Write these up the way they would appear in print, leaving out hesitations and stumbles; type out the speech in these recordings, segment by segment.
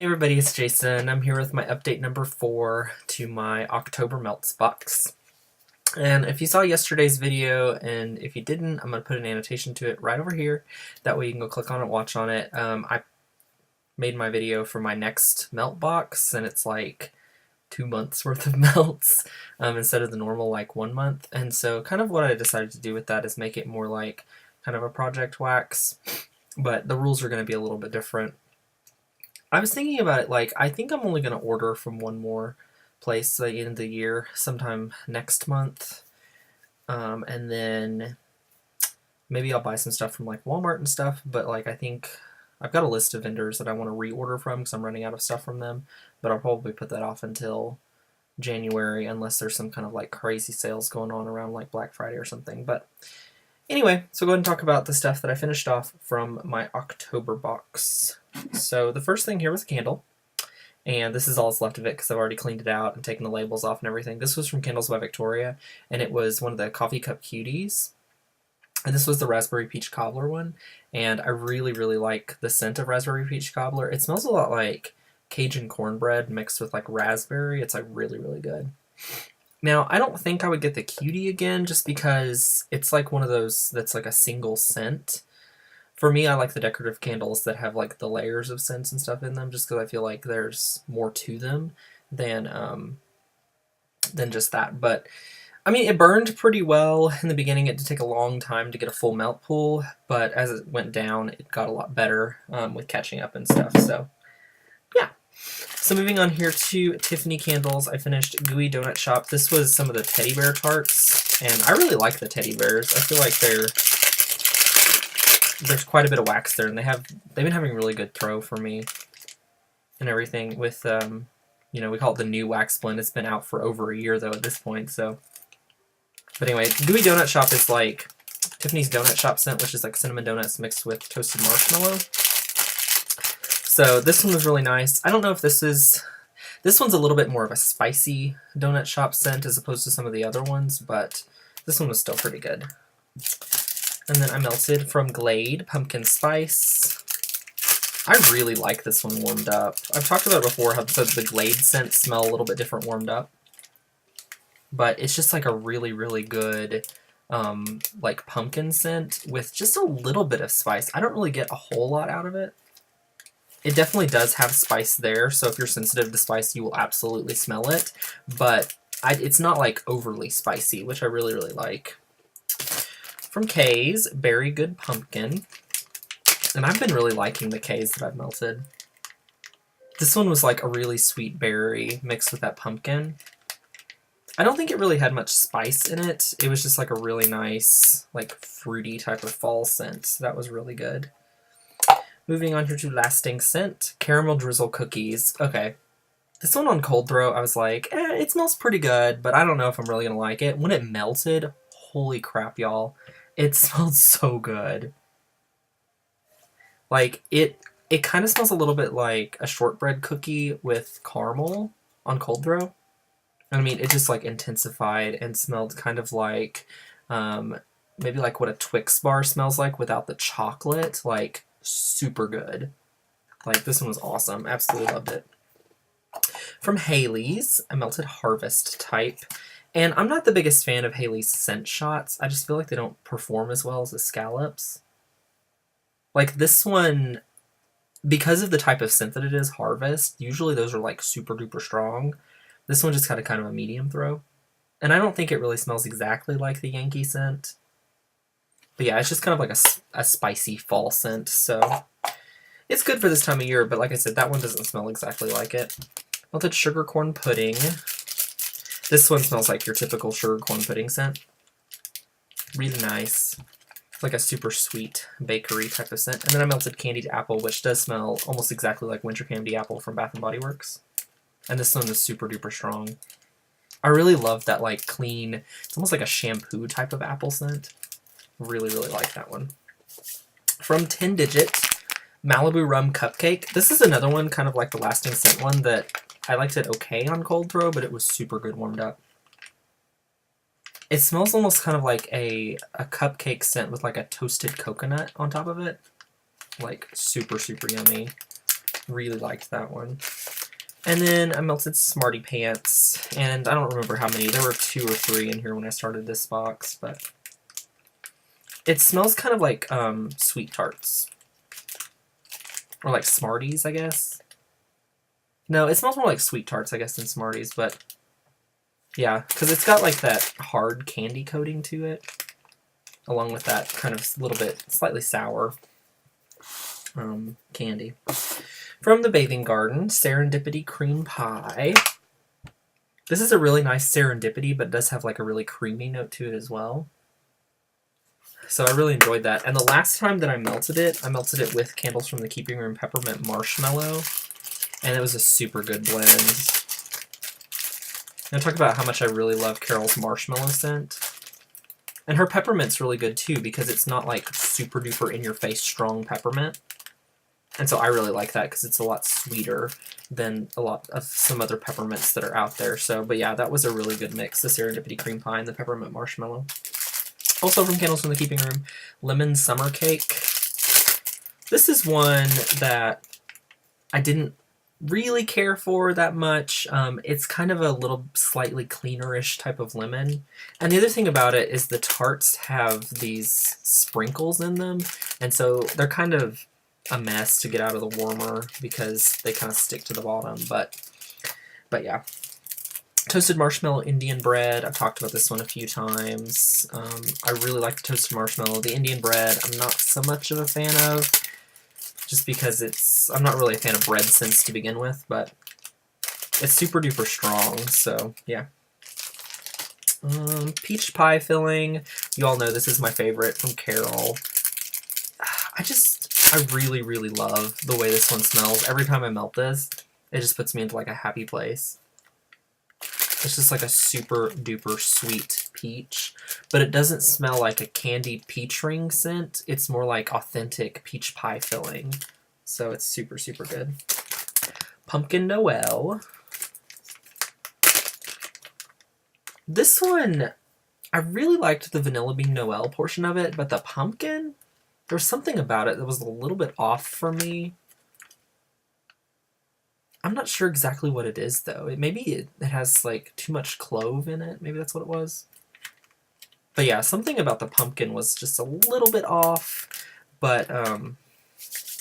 Hey everybody, it's Jason. I'm here with my update number 4 to my October Melts box. And if you saw yesterday's video, and if you didn't, I'm going to put an annotation to it right over here. That way you can go click on it, watch on it. I made my video for my next melt box, and it's like 2 months worth of melts instead of the normal like 1 month. And so kind of what I decided to do with that is make it more like kind of a project wax, but the rules are going to be a little bit different. I was thinking about it, like, I think I'm only going to order from one more place at the end of the year, sometime next month. And then maybe I'll buy some stuff from, like, Walmart and stuff, but, like, I think I've got a list of vendors that I want to reorder from because I'm running out of stuff from them, but I'll probably put that off until January unless there's some kind of, like, crazy sales going on around, like, Black Friday or something. But anyway, so go ahead and talk about the stuff that I finished off from my October box. So the first thing here was a candle, and this is all that's left of it because I've already cleaned it out and taken the labels off and everything. This was from Candles by Victoria, and it was one of the coffee cup cuties, and this was the raspberry peach cobbler one, and I really like the scent of raspberry peach cobbler. It smells a lot like Cajun cornbread mixed with like raspberry. It's like really good. Now, I don't think I would get the Cutie again just because it's like one of those that's like a single scent. For me, I like the decorative candles that have like the layers of scents and stuff in them just because I feel like there's more to them than just that. But, I mean, it burned pretty well in the beginning. It did take a long time to get a full melt pool, but as it went down, it got a lot better with catching up and stuff. So, yeah. So moving on here to Tiffany Candles, I finished Gooey Donut Shop. This was some of the teddy bear tarts, and I really like the teddy bears. I feel like there's quite a bit of wax there, and they've been having really good throw for me and everything with, you know, we call it the new wax blend. It's been out for over a year, though, at this point, so. But anyway, Gooey Donut Shop is like Tiffany's Donut Shop scent, which is like cinnamon donuts mixed with toasted marshmallow. So this one was really nice. I don't know if this one's a little bit more of a spicy donut shop scent as opposed to some of the other ones, but this one was still pretty good. And then I melted from Glade Pumpkin Spice. I really like this one warmed up. I've talked about it before how the Glade scents smell a little bit different warmed up, but it's just like a really good like pumpkin scent with just a little bit of spice. I don't really get a whole lot out of it. It definitely does have spice there, so if you're sensitive to spice, you will absolutely smell it, but it's not like overly spicy, which I really like. From K's, Berry Good Pumpkin, and I've been really liking the K's that I've melted. This one was like a really sweet berry mixed with that pumpkin. I don't think it really had much spice in it. It was just like a really nice, like fruity type of fall scent, so that was really good. Moving on here to Lasting Scent, Caramel Drizzle Cookies. Okay, this one on cold throw, I was like, it smells pretty good, but I don't know if I'm really going to like it. When it melted, holy crap, y'all. It smelled so good. Like, it kind of smells a little bit like a shortbread cookie with caramel on cold throw. I mean, it just, like, intensified and smelled kind of like, maybe like what a Twix bar smells like without the chocolate. Like, super good. Like, this one was awesome. Absolutely loved it. From Haley's, I melted Harvest Type. And I'm not the biggest fan of Haley's scent shots. I just feel like they don't perform as well as the scallops. Like, this one, because of the type of scent that it is, Harvest, usually those are, like, super duper strong. This one just had a kind of a medium throw. And I don't think it really smells exactly like the Yankee scent. But yeah, it's just kind of like a spicy fall scent, so it's good for this time of year, but like I said, that one doesn't smell exactly like it. Melted Sugar Corn Pudding. This one smells like your typical sugar corn pudding scent. Really nice. Like a super sweet bakery type of scent. And then I melted Candied Apple, which does smell almost exactly like Winter Candy Apple from Bath & Body Works. And this one is super duper strong. I really love that like clean, it's almost like a shampoo type of apple scent. Really like that one. From 10 Digit, Malibu Rum Cupcake. This is another one, kind of like the Lasting Scent one, that I liked it okay on cold throw, but it was super good warmed up. It smells almost kind of like a cupcake scent with like a toasted coconut on top of it. Like super yummy. Really liked that one. And then I melted Smarty Pants, and I don't remember how many. There were 2 or 3 in here when I started this box, but it smells kind of like Sweet Tarts. Or like Smarties, I guess. No, it smells more like Sweet Tarts, I guess, than Smarties, but yeah, because it's got like that hard candy coating to it, along with that kind of little bit slightly sour candy. From the Bathing Garden, Serendipity Cream Pie. This is a really nice serendipity, but does have like a really creamy note to it as well. So I really enjoyed that. And the last time that I melted it with Candles from the Keeping Room Peppermint Marshmallow, and it was a super good blend. I'm going to talk about how much I really love Carol's marshmallow scent. And her peppermint's really good too, because it's not like super duper in your face strong peppermint. And so I really like that because it's a lot sweeter than a lot of some other peppermints that are out there. So, but yeah, that was a really good mix, the Serendipity Cream Pie and the Peppermint Marshmallow. Also from Candles from the Keeping Room, Lemon Summer Cake. This is one that I didn't really care for that much. It's kind of a little slightly cleanerish type of lemon. And the other thing about it is the tarts have these sprinkles in them, and so they're kind of a mess to get out of the warmer because they kind of stick to the bottom, but yeah. Toasted Marshmallow Indian Bread. I've talked about this one a few times. I really like the Toasted Marshmallow. The Indian Bread I'm not so much of a fan of, just because I'm not really a fan of bread scents to begin with, but it's super duper strong, so yeah. Peach Pie Filling. You all know this is my favorite from Carol. I really, really love the way this one smells. Every time I melt this, it just puts me into like a happy place. It's just like a super duper sweet peach, but it doesn't smell like a candied peach ring scent. It's more like authentic peach pie filling. So it's super, super good. Pumpkin Noel. This one, I really liked the Vanilla Bean Noel portion of it, but the pumpkin, there was something about it that was a little bit off for me. I'm not sure exactly what it is, though. Maybe it has, like, too much clove in it. Maybe that's what it was. But yeah, something about the pumpkin was just a little bit off. But,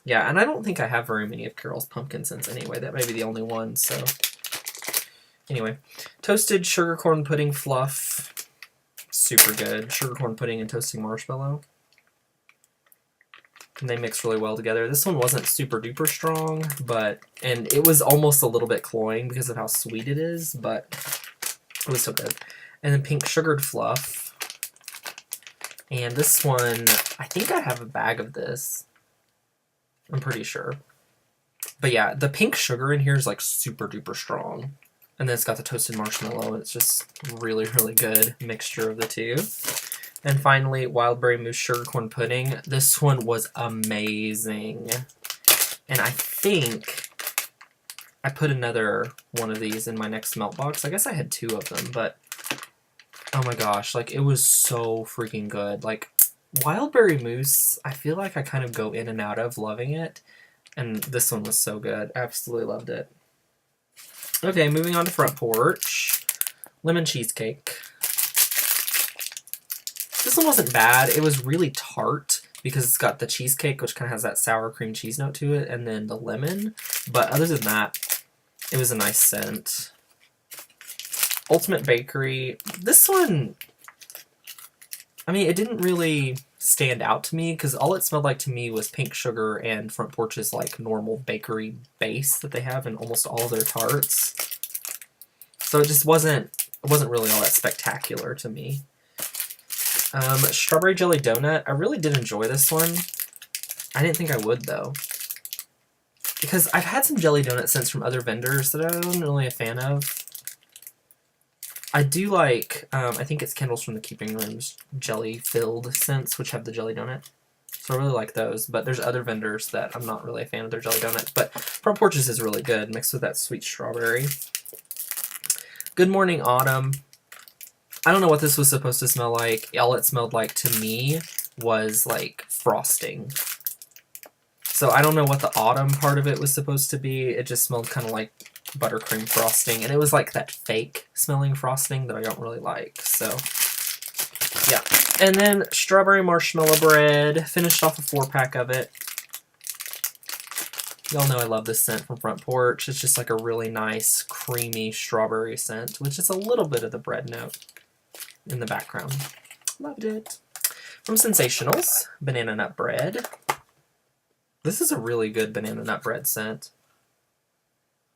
yeah, and I don't think I have very many of Carol's pumpkin scents anyway. That may be the only one, so. Anyway, Toasted Sugar Corn Pudding Fluff. Super good. Sugar corn pudding and toasting marshmallow. And they mix really well together. This one wasn't super duper strong, and it was almost a little bit cloying because of how sweet it is, but it was so good. And then Pink Sugared Fluff. And this one, I think I have a bag of this. I'm pretty sure. But yeah, the pink sugar in here is like super duper strong. And then it's got the toasted marshmallow, and it's just really, really good mixture of the two. And finally, Wildberry Mousse Sugar Corn Pudding. This one was amazing. And I think I put another one of these in my next melt box. I guess I had 2 of them, but oh my gosh, like it was so freaking good. Like Wildberry Mousse, I feel like I kind of go in and out of loving it. And this one was so good. Absolutely loved it. Okay, moving on to Front Porch. Lemon Cheesecake. This one wasn't bad. It was really tart because it's got the cheesecake, which kind of has that sour cream cheese note to it, and then the lemon. But other than that, it was a nice scent. Ultimate Bakery. This one, I mean, it didn't really stand out to me because all it smelled like to me was pink sugar and Front Porch's like normal bakery base that they have in almost all of their tarts. So it just wasn't really all that spectacular to me. Strawberry Jelly Donut. I really did enjoy this one. I didn't think I would, though. Because I've had some jelly donut scents from other vendors that I wasn't really a fan of. I do like, I think it's Candles from the Keeping Room's jelly-filled scents, which have the jelly donut. So I really like those, but there's other vendors that I'm not really a fan of their jelly donuts. But Front Porch's is really good, mixed with that sweet strawberry. Good Morning Autumn. I don't know what this was supposed to smell like. All it smelled like to me was like frosting. So I don't know what the autumn part of it was supposed to be. It just smelled kind of like buttercream frosting, and it was like that fake smelling frosting that I don't really like. So yeah. And then strawberry marshmallow bread. Finished off a 4-pack of it. Y'all know I love this scent from Front Porch. It's just like a really nice, creamy strawberry scent, which is a little bit of the bread note in the background. Loved it. From Sensationals, banana nut bread. This is a really good banana nut bread scent.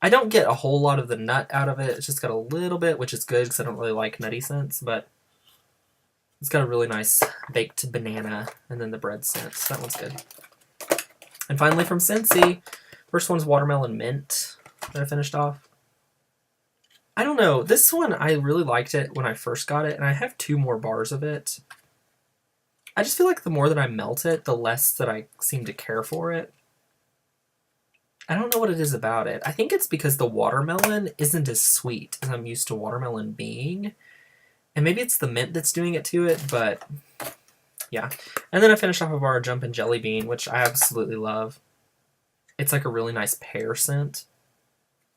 I don't get a whole lot of the nut out of it. It's just got a little bit, which is good because I don't really like nutty scents, but it's got a really nice baked banana and then the bread scent. So that one's good. And finally from Scentsy, first one's watermelon mint that I finished off. I don't know. This one, I really liked it when I first got it, and I have 2 more bars of it. I just feel like the more that I melt it, the less that I seem to care for it. I don't know what it is about it. I think it's because the watermelon isn't as sweet as I'm used to watermelon being. And maybe it's the mint that's doing it to it, but yeah. And then I finished off of our Jumpin' Jelly Bean, which I absolutely love. It's like a really nice pear scent.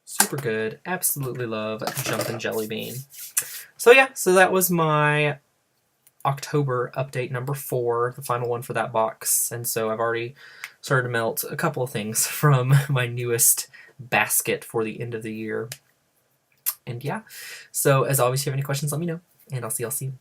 Super good. Absolutely love Jumpin' Jelly Bean. So yeah, so that was my October update number 4, the final one for that box. And so I've already started to melt a couple of things from my newest basket for the end of the year. And yeah, so as always, if you have any questions, let me know, and I'll see y'all soon.